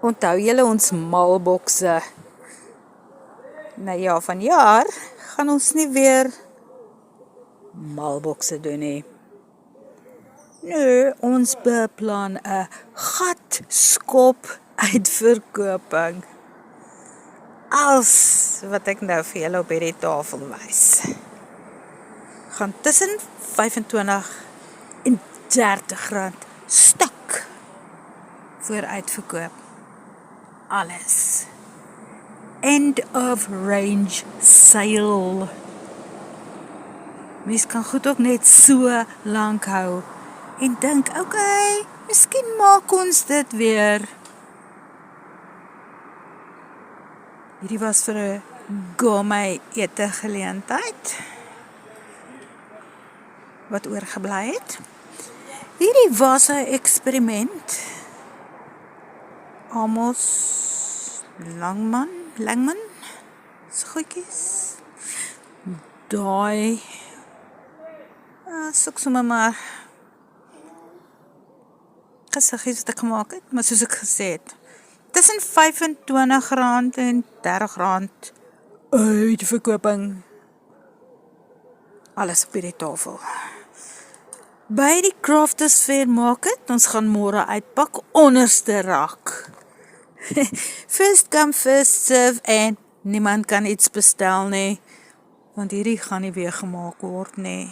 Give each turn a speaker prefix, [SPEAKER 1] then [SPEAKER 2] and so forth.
[SPEAKER 1] Onthou julle ons malbokse? Nou ja, vanjaar gaan ons nie weer malbokse doen nie. Nee, ons beplan 'n gatskop uitverkoping. Als wat ek nou vir julle op hierdie tafel wys, gaan tussen 25 en 30 rand stuk voor uitverkoop. Alles. End of range sale. Mens kan goed ook net so lank hou en dink, okay, miskien maak ons dit weer. Hierdie was vir 'n gourmet ete geleentheid wat oorgebly het. Hierdie was 'n eksperiment. Amos Langman, so goedjies. Daai, soek sommer maar gesiggies wat ek gemaak het, maar soos ek gesê het, tussen 25 rand en 30 rand uitverkoping. Alles op die tafel. By die Crafters Fair Market, ons gaan môre uitpak onderste rak. First come, first serve en niemand kan iets bestel nie, want hierdie gaan nie weer gemaak word nie.